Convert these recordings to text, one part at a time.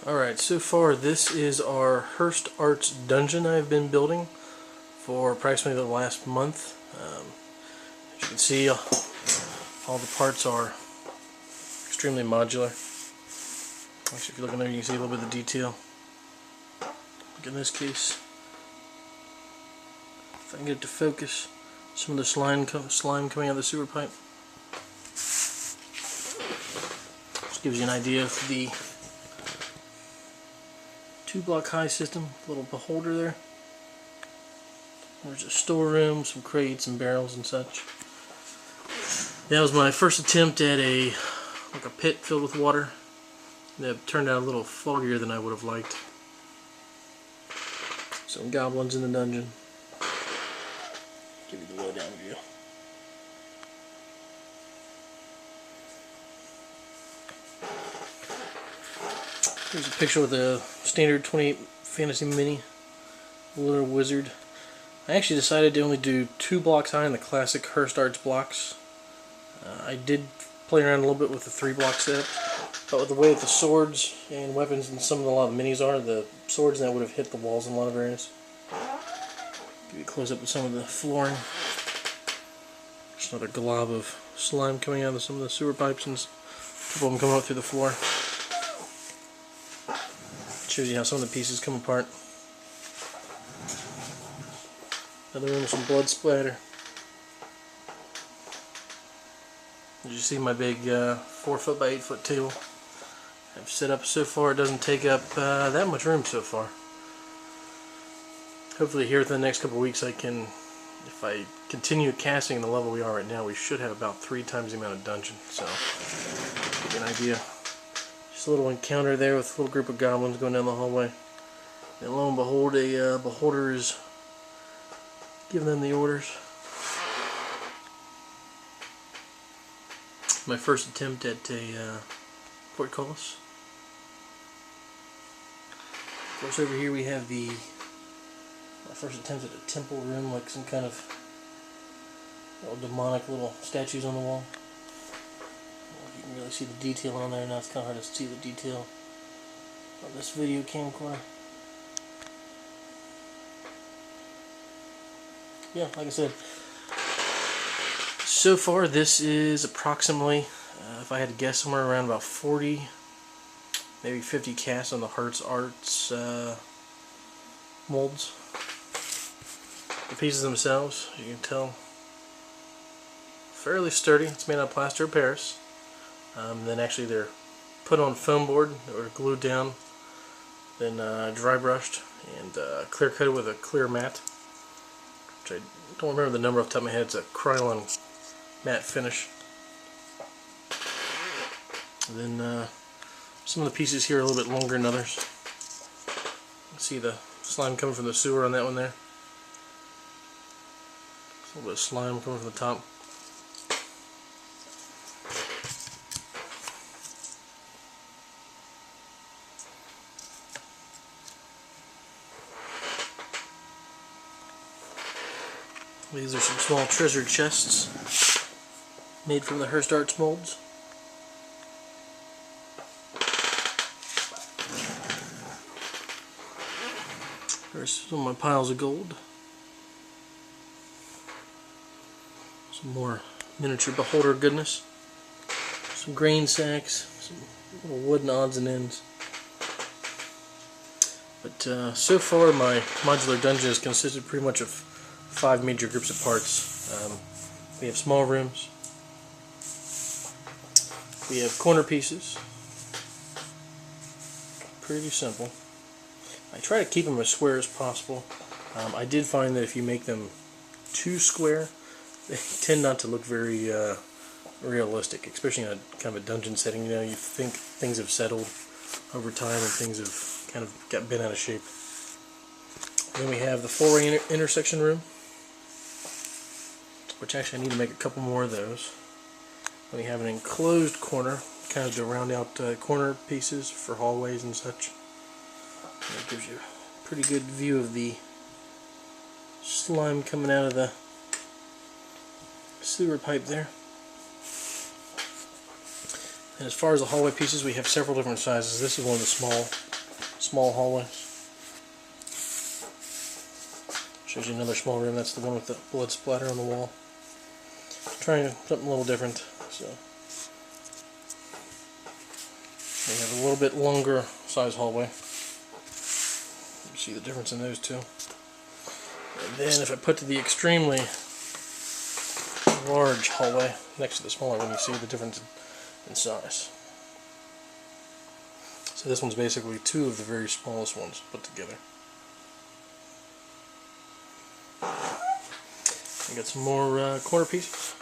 Alright, so far this is our Hirst Arts dungeon I've been building for approximately the last month. As you can see, all the parts are extremely modular. Actually, if you look in there, you can see a little bit of the detail. Look in this case. If I can get it to focus, some of the slime coming out of the sewer pipe. Just gives you an idea of the 2-block high system, little beholder there. There's a storeroom, some crates and barrels and such. That was my first attempt at a pit filled with water. That turned out a little foggier than I would have liked. Some goblins in the dungeon. Give you the low-down view. Here's a picture with a standard 28 Fantasy Mini Little Wizard. I actually decided to only do 2 blocks high in the classic Hirst Arts blocks. I did play around a little bit with the 3-block setup, but with the way that the swords and weapons and a lot of the minis are, the swords that would have hit the walls in a lot of areas. Give you a close up of some of the flooring. Just another glob of slime coming out of some of the sewer pipes and a couple of them coming up through the floor. Shows you how some of the pieces come apart. Another room with some blood splatter. As you see, my big 4-foot by 8-foot table I've set up so far. It doesn't take up that much room so far. Hopefully here within the next couple of weeks I can, if I continue casting the level we are right now, we should have about 3 times the amount of dungeon. So, give you an idea. Just a little encounter there with a little group of goblins going down the hallway. And lo and behold, a beholder is giving them the orders. My first attempt at a portcullis. Of course, over here we have my first attempt at a temple room, like some kind of demonic little statues on the wall. You can really see the detail on there. Now it's kind of hard to see the detail on this video camcorder. Yeah, like I said, so far this is approximately, if I had to guess, somewhere around about 40, maybe 50 casts on the Hirst Arts molds. The pieces themselves, as you can tell, fairly sturdy. It's made out of plaster of Paris. Then actually they're put on foam board or glued down, then dry brushed and clear coated with a clear matte, which I don't remember the number off the top of my head. It's a Krylon matte finish. And then some of the pieces here are a little bit longer than others. You can see the slime coming from the sewer on that one there. A little bit of slime coming from the top. These are some small treasure chests made from the Hirst Arts molds. There's some of my piles of gold. Some more miniature beholder goodness. Some grain sacks, some little wooden odds and ends. But so far my modular dungeon has consisted pretty much of 5 major groups of parts. We have small rooms. We have corner pieces. Pretty simple. I try to keep them as square as possible. I did find that if you make them too square, they tend not to look very realistic, especially in a kind of a dungeon setting. You know, you think things have settled over time and things have kind of got bent out of shape. Then we have the 4-way intersection room, which actually I need to make a couple more of those. Then we have an enclosed corner, kind of to round out corner pieces for hallways and such. And it gives you a pretty good view of the slime coming out of the sewer pipe there. And as far as the hallway pieces, we have several different sizes. This is one of the small small hallway. Shows you another small room. That's the one with the blood splatter on the wall. Trying something a little different. So we have a little bit longer size hallway. You see the difference in those two. And then if I put to the extremely large hallway next to the smaller one, you see the difference in size. So this one's basically two of the very smallest ones put together. I got some more corner pieces.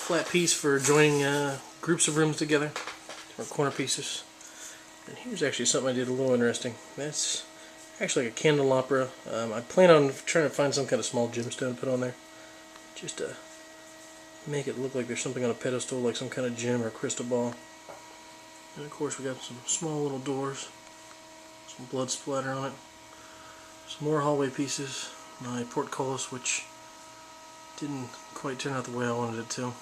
Flat piece for joining groups of rooms together, or corner pieces. And here's actually something I did a little interesting. That's actually like a candelabra. I plan on trying to find some kind of small gemstone to put on there, just to make it look like there's something on a pedestal, like some kind of gem or crystal ball. And of course we got some small little doors, some blood splatter on it, some more hallway pieces, my portcullis, which didn't quite turn out the way I wanted it to.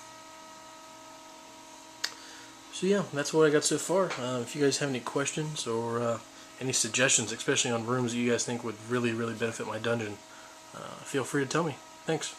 So yeah, that's what I got so far. If you guys have any questions or any suggestions, especially on rooms that you guys think would really benefit my dungeon, feel free to tell me. Thanks.